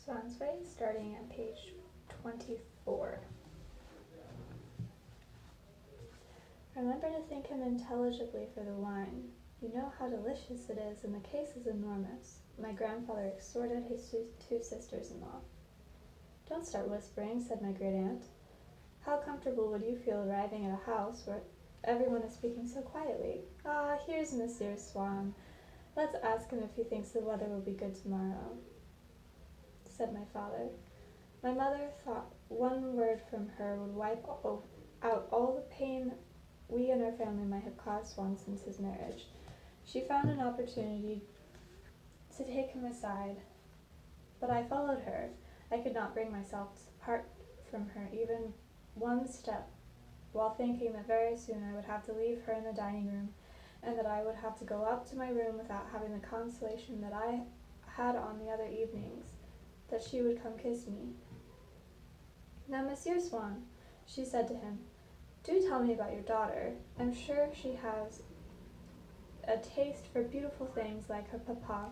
Swanns, starting at page 24. Remember to thank him intelligibly for the wine. You know how delicious it is, and the case is enormous, my grandfather exhorted his two sisters-in-law. Don't start whispering, said my great-aunt. How comfortable would you feel arriving at a house where everyone is speaking so quietly? Ah, here's Monsieur Swann. Let's ask him if he thinks the weather will be good tomorrow, said my father. My mother thought one word from her would wipe out all the pain we and our family might have caused Swann since his marriage. She found an opportunity to take him aside, but I followed her. I could not bring myself to part from her even one step, while thinking that very soon I would have to leave her in the dining room, and that I would have to go up to my room without having the consolation that I had on the other evenings, that she would come kiss me. Now, Monsieur Swann, she said to him, do tell me about your daughter. I'm sure she has a taste for beautiful things like her papa.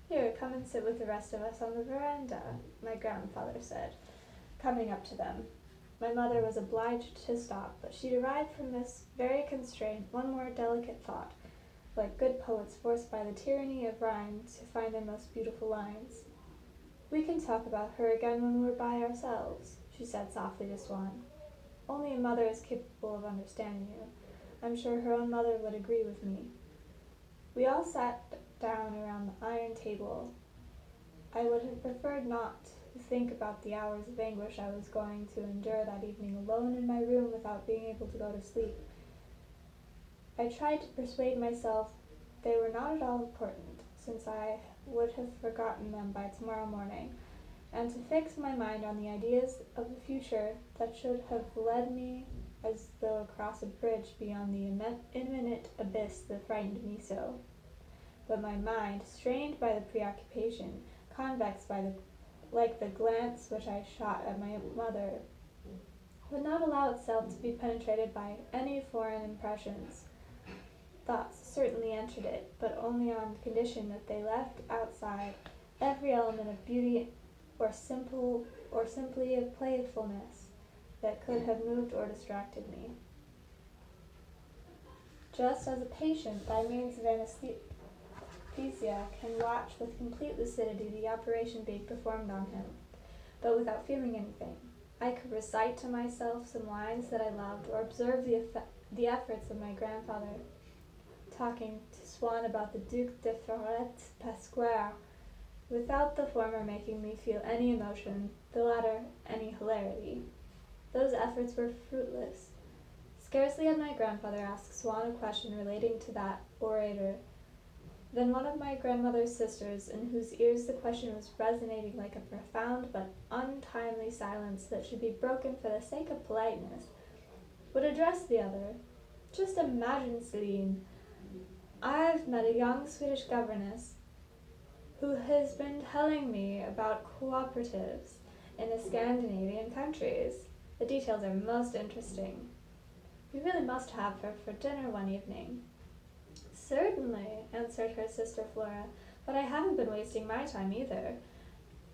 Here, come and sit with the rest of us on the veranda, my grandfather said, coming up to them. My mother was obliged to stop, but she derived from this very constraint one more delicate thought, like good poets forced by the tyranny of rhyme to find their most beautiful lines. We can talk about her again when we're by ourselves, she said softly to Swann. Only a mother is capable of understanding you. I'm sure her own mother would agree with me. We all sat down around the iron table. I would have preferred not to think about the hours of anguish I was going to endure that evening alone in my room without being able to go to sleep. I tried to persuade myself they were not at all important, since I would have forgotten them by tomorrow morning, and to fix my mind on the ideas of the future that should have led me as though across a bridge beyond the imminent abyss that frightened me so. But my mind, strained by the preoccupation, convex like the glance which I shot at my mother, would not allow itself to be penetrated by any foreign impressions. Thoughts certainly entered it, but only on condition that they left outside every element of beauty or simply of playfulness that could have moved or distracted me. Just as a patient, by means of anesthesia, can watch with complete lucidity the operation being performed on him, but without feeling anything, I could recite to myself some lines that I loved, or observe the efforts of my grandfather talking to Swann about the Duc de Forest-Pasquier, without the former making me feel any emotion, the latter any hilarity. Those efforts were fruitless. Scarcely had my grandfather asked Swann a question relating to that orator than one of my grandmother's sisters, in whose ears the question was resonating like a profound but untimely silence that should be broken for the sake of politeness, would address the other. Just imagine, Celine, I've met a young Swedish governess who has been telling me about cooperatives in the Scandinavian countries. The details are most interesting. We really must have her for dinner one evening. Certainly, answered her sister Flora, but I haven't been wasting my time either.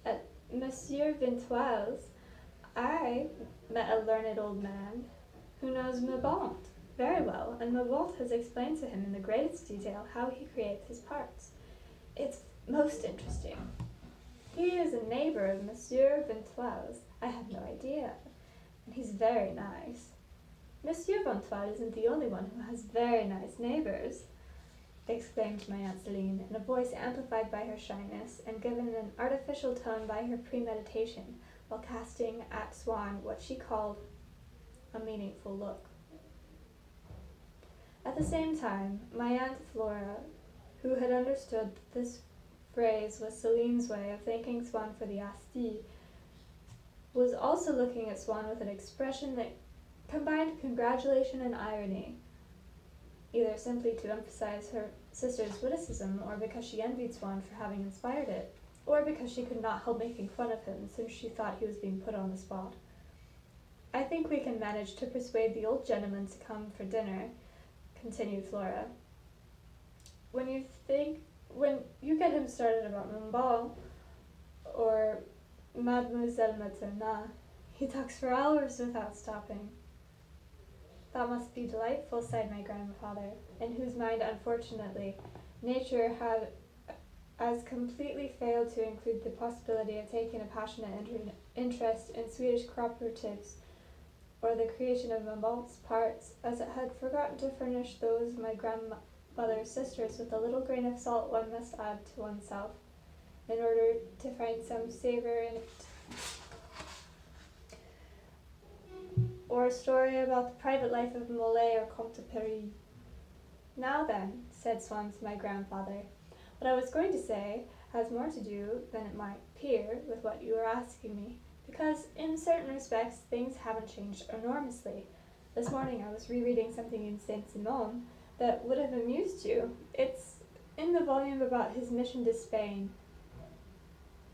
At Monsieur Vintoil's, I met a learned old man who knows Mabont very well, and Mabont has explained to him in the greatest detail how he creates his parts. It's most interesting. He is a neighbor of Monsieur Vintoil's. I had no idea. And he's very nice. Monsieur Vintoil isn't the only one who has very nice neighbors, exclaimed my Aunt Celine, in a voice amplified by her shyness and given an artificial tone by her premeditation, while casting at Swann what she called a meaningful look. At the same time, my Aunt Flora, who had understood that this phrase was Celine's way of thanking Swann for the asti, was also looking at Swann with an expression that combined congratulation and irony, either simply to emphasize her sister's witticism, or because she envied Swann for having inspired it, or because she could not help making fun of him since she thought he was being put on the spot. I think we can manage to persuade the old gentleman to come for dinner, continued Flora. When you get him started about Mumbai, or Mademoiselle Materna. He talks for hours without stopping. That must be delightful, sighed my grandfather, in whose mind, unfortunately, nature had as completely failed to include the possibility of taking a passionate interest in Swedish cooperatives or the creation of immense parts, as it had forgotten to furnish those of my grandmother's sisters with a little grain of salt one must add to oneself in order to find some savour in it. Or a story about the private life of Molay or Comte de Paris. Now then, said Swanns to my grandfather, what I was going to say has more to do than it might appear with what you are asking me, because in certain respects things haven't changed enormously. This morning I was rereading something in Saint-Simon that would have amused you. It's in the volume about his mission to Spain.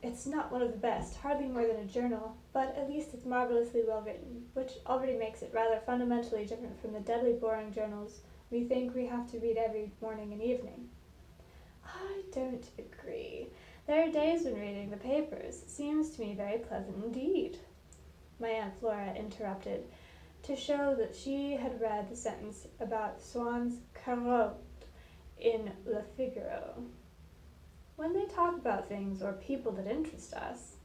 It's not one of the best, hardly more than a journal, but at least it's marvelously well written, which already makes it rather fundamentally different from the deadly boring journals we think we have to read every morning and evening. I don't agree. There are days when reading the papers seems to me very pleasant indeed, my Aunt Flora interrupted, to show that she had read the sentence about Swanns' carotte in Le Figaro. When they talk about things or people that interest us,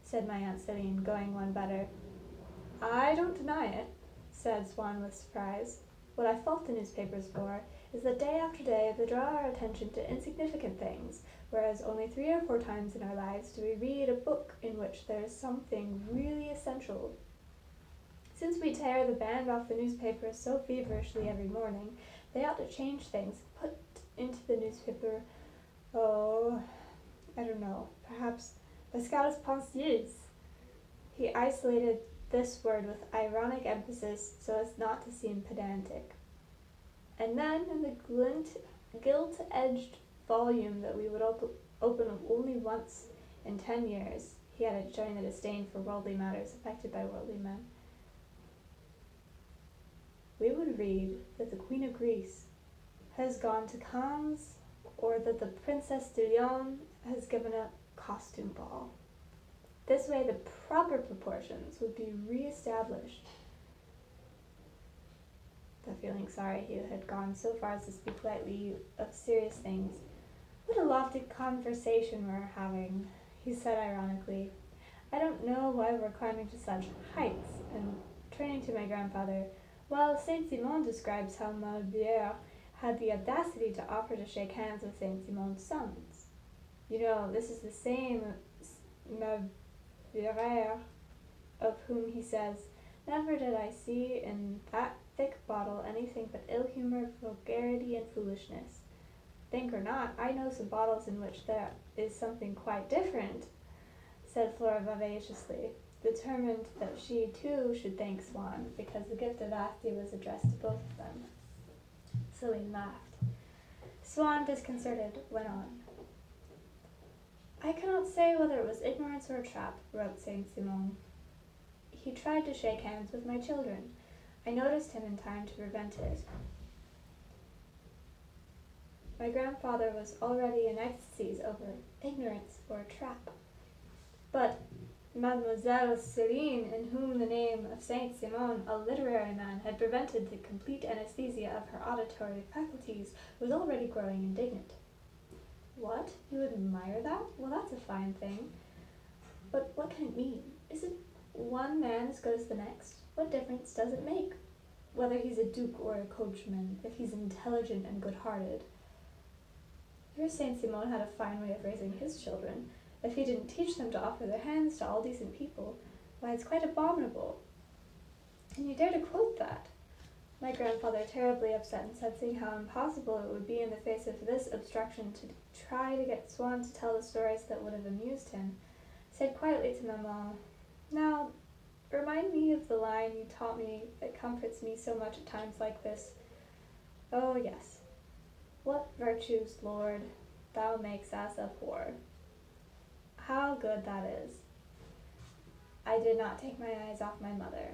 said my Aunt Celine, going one better. I don't deny it, said Swann with surprise. What I fault the newspapers for is that day after day they draw our attention to insignificant things, whereas only 3 or 4 times in our lives do we read a book in which there is something really essential. Since we tear the band off the newspapers so feverishly every morning, they ought to change things, put into the newspaper, I don't know, perhaps Pascal's Pensiers. He isolated this word with ironic emphasis so as not to seem pedantic. And then in the gilt-edged volume that we would open only once in 10 years, he added, showing a disdain for worldly matters affected by worldly men, we would read that the Queen of Greece has gone to Cannes, or that the Princess de Lyon has given a costume ball. This way the proper proportions would be re-established. The feeling sorry he had gone so far as to speak lightly of serious things. What a lofty conversation we're having, he said ironically. I don't know why we're climbing to such heights, and turning to my grandfather, while Saint-Simon describes how Malbière had the audacity to offer to shake hands with Saint-Simon's sons. You know, this is the same Malbière of whom he says, never did I see in that thick bottle anything but ill-humor, vulgarity, and foolishness. Think or not, I know some bottles in which there is something quite different, said Flora vivaciously, determined that she too should thank Swann, because the gift of Asti was addressed to both of them. Celine laughed. Swann, disconcerted, went on. I cannot say whether it was ignorance or a trap, wrote Saint-Simon. He tried to shake hands with my children. I noticed him in time to prevent it. My grandfather was already in ecstasies over ignorance or a trap. But Mademoiselle Celine, in whom the name of Saint-Simon, a literary man, had prevented the complete anesthesia of her auditory faculties, was already growing indignant. What? You admire that? Well, that's a fine thing. But what can it mean? Is it one man as good as the next? What difference does it make? Whether he's a duke or a coachman, if he's intelligent and good-hearted. Your Saint-Simon had a fine way of raising his children. If he didn't teach them to offer their hands to all decent people, why, it's quite abominable. And you dare to quote that? My grandfather, terribly upset and sensing how impossible it would be in the face of this obstruction to try to get Swann to tell the stories that would have amused him, said quietly to Maman, Now, remind me of the line you taught me that comforts me so much at times like this. Oh, yes. What virtues, Lord, thou makes us abhor. How good that is. I did not take my eyes off my mother.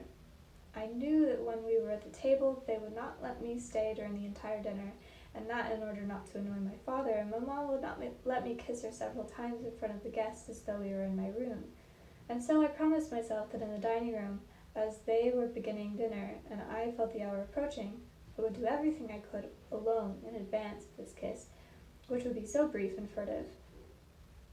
I knew that when we were at the table they would not let me stay during the entire dinner, and that in order not to annoy my father, and Mamma would not let me kiss her several times in front of the guests as though we were in my room. And so I promised myself that in the dining room, as they were beginning dinner and I felt the hour approaching, I would do everything I could alone in advance of this kiss, which would be so brief and furtive.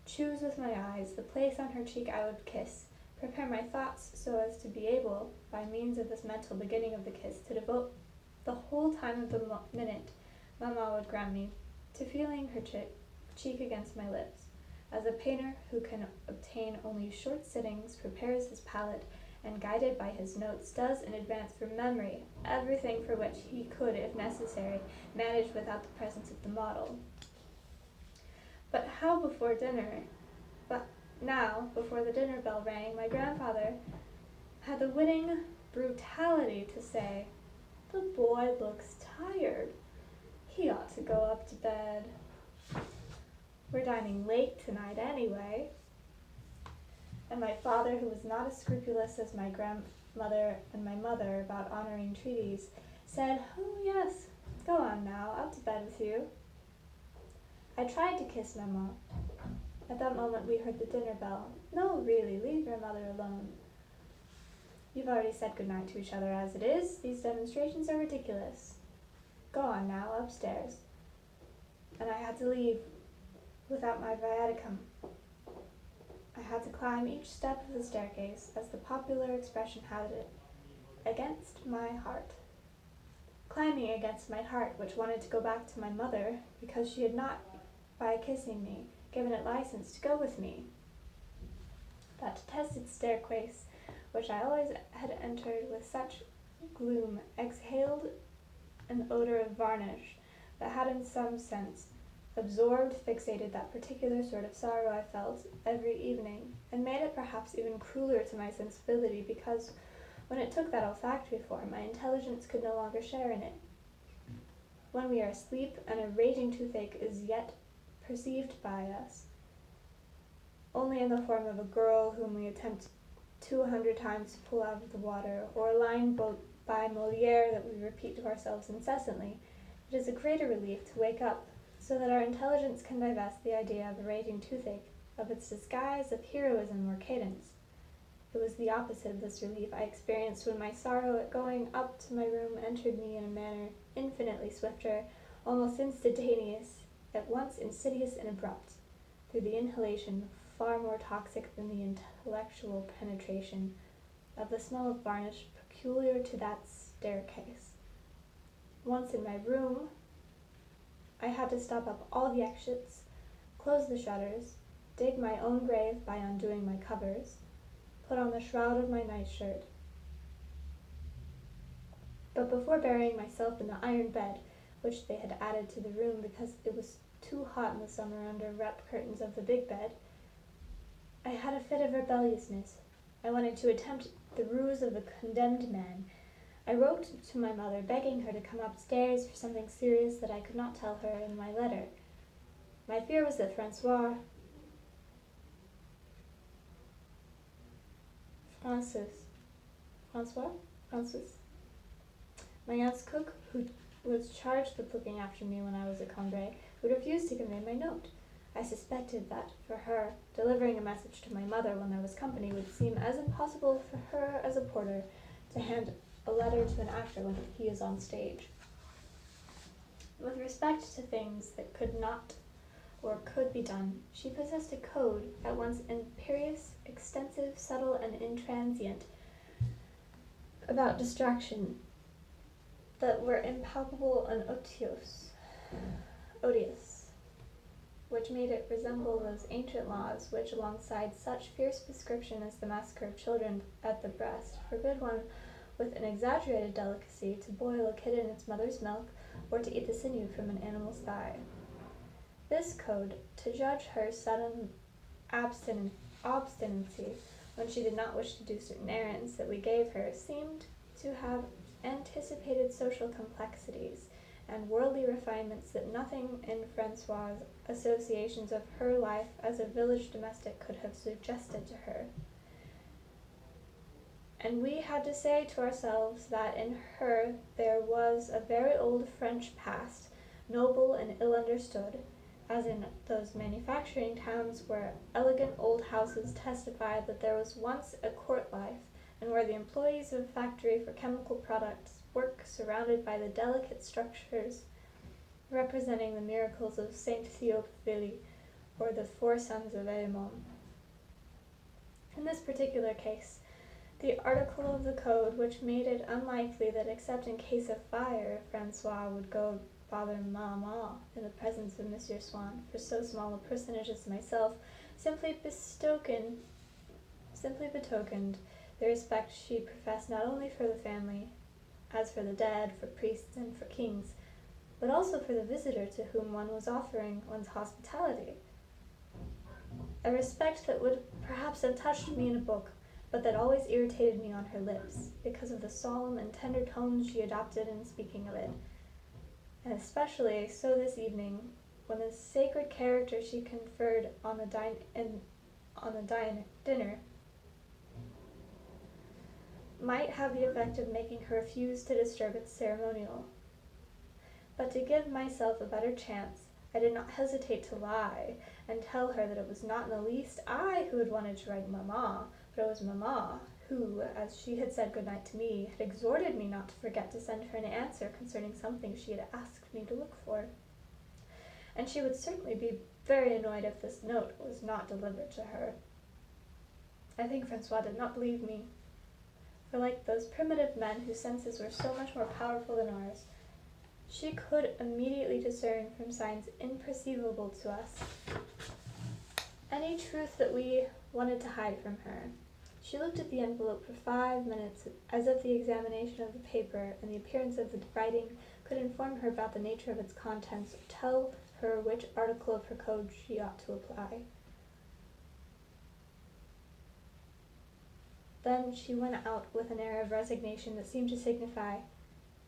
Choose with my eyes the place on her cheek I would kiss, prepare my thoughts so as to be able, by means of this mental beginning of the kiss, to devote the whole time of the minute Mamma would grant me to feeling her cheek against my lips, as a painter who can obtain only short sittings prepares his palette, and guided by his notes does in advance from memory everything for which he could, if necessary, manage without the presence of the model. But how before dinner? But now, before the dinner bell rang, my grandfather had the winning brutality to say, "The boy looks tired. He ought to go up to bed. We're dining late tonight anyway." And my father, who was not as scrupulous as my grandmother and my mother about honoring treaties, said, "Oh yes, go on now, up to bed with you." I tried to kiss Mamma. At that moment we heard the dinner bell. "No, really, leave your mother alone. You've already said good night to each other as it is. These demonstrations are ridiculous. Go on now, upstairs." And I had to leave without my viaticum. I had to climb each step of the staircase, as the popular expression had it, against my heart. Climbing against my heart, which wanted to go back to my mother, because she had not, by kissing me, given it license to go with me. That detested staircase, which I always had entered with such gloom, exhaled an odor of varnish that had in some sense absorbed, fixated that particular sort of sorrow I felt every evening, and made it perhaps even crueler to my sensibility, because when it took that olfactory form, my intelligence could no longer share in it. When we are asleep and a raging toothache is yet perceived by us, only in the form of a girl whom we attempt 200 times to pull out of the water, or a line by Moliere that we repeat to ourselves incessantly, it is a greater relief to wake up, so that our intelligence can divest the idea of a raging toothache of its disguise of heroism or cadence. It was the opposite of this relief I experienced when my sorrow at going up to my room entered me in a manner infinitely swifter, almost instantaneous, at once insidious and abrupt, through the inhalation far more toxic than the intellectual penetration of the smell of varnish peculiar to that staircase. Once in my room, I had to stop up all the exits, close the shutters, dig my own grave by undoing my covers, put on the shroud of my nightshirt. But before burying myself in the iron bed, which they had added to the room because it was too hot in the summer under wrapped curtains of the big bed, I had a fit of rebelliousness. I wanted to attempt the ruse of the condemned man. I wrote to my mother, begging her to come upstairs for something serious that I could not tell her in my letter. My fear was that Francois, my aunt's cook, who was charged with looking after me when I was at Cambrai, would refuse to convey my note. I suspected that, for her, delivering a message to my mother when there was company would seem as impossible for her as a porter to hand a letter to an actor when he is on stage. With respect to things that could not or could be done, she possessed a code, at once imperious, extensive, subtle, and intransient, about distraction, that were impalpable and odious, which made it resemble those ancient laws which, alongside such fierce prescription as the massacre of children at the breast, forbid one with an exaggerated delicacy to boil a kid in its mother's milk, or to eat the sinew from an animal's thigh. This code, to judge her sudden obstinacy when she did not wish to do certain errands that we gave her, seemed to have anticipated social complexities and worldly refinements that nothing in Francois's associations of her life as a village domestic could have suggested to her. And we had to say to ourselves that in her there was a very old French past, noble and ill understood, as in those manufacturing towns where elegant old houses testify that there was once a court life, and where the employees of a factory for chemical products work surrounded by the delicate structures representing the miracles of Saint Theophile or the four sons of Aemon. In this particular case, the article of the code which made it unlikely that except in case of fire Francois would go bother Mamma in the presence of Monsieur Swann for so small a personage as myself simply betokened the respect she professed not only for the family, as for the dead, for priests, and for kings, but also for the visitor to whom one was offering one's hospitality. A respect that would perhaps have touched me in a book, but that always irritated me on her lips, because of the solemn and tender tones she adopted in speaking of it, and especially so this evening, when the sacred character she conferred on the dinner might have the effect of making her refuse to disturb its ceremonial. But to give myself a better chance, I did not hesitate to lie and tell her that it was not in the least I who had wanted to write Mamma, but it was Mamma who, as she had said good night to me, had exhorted me not to forget to send her an answer concerning something she had asked me to look for. And she would certainly be very annoyed if this note was not delivered to her. I think Francois did not believe me, for like those primitive men whose senses were so much more powerful than ours, she could immediately discern from signs imperceivable to us any truth that we wanted to hide from her. She looked at the envelope for 5 minutes, as if the examination of the paper and the appearance of the writing could inform her about the nature of its contents or tell her which article of her code she ought to apply. Then she went out with an air of resignation that seemed to signify,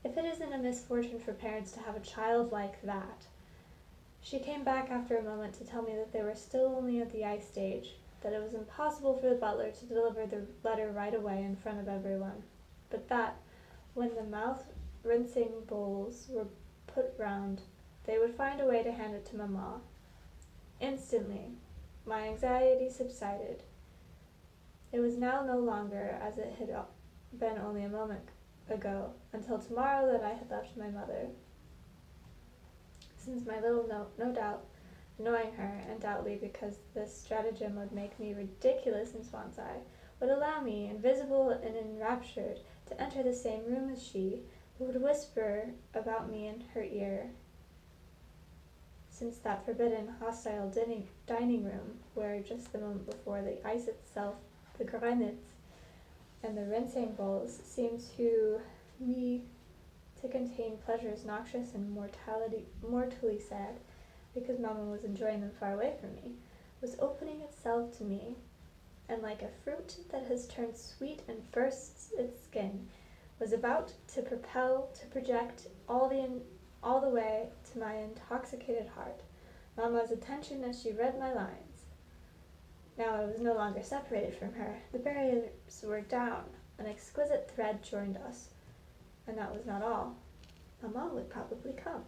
if it isn't a misfortune for parents to have a child like that. She came back after a moment to tell me that they were still only at the ice stage, that it was impossible for the butler to deliver the letter right away in front of everyone, but that, when the mouth-rinsing bowls were put round, they would find a way to hand it to Mamma. Instantly, my anxiety subsided. It was now no longer, as it had been only a moment ago, until tomorrow that I had left my mother. Since my little note, no doubt, annoying her, and doubtly because this stratagem would make me ridiculous in Swan's eye, would allow me, invisible and enraptured, to enter the same room as she, who would whisper about me in her ear. Since that forbidden, hostile dining room, where just the moment before the ice itself, the grenades, and the rinsing bowls seemed to me to contain pleasures noxious and mortally sad, because Mamma was enjoying them far away from me, was opening itself to me, and like a fruit that has turned sweet and bursts its skin, was about to project all the way to my intoxicated heart, Mamma's attention as she read my lines. Now I was no longer separated from her. The barriers were down. An exquisite thread joined us. And that was not all. Mamma would probably come.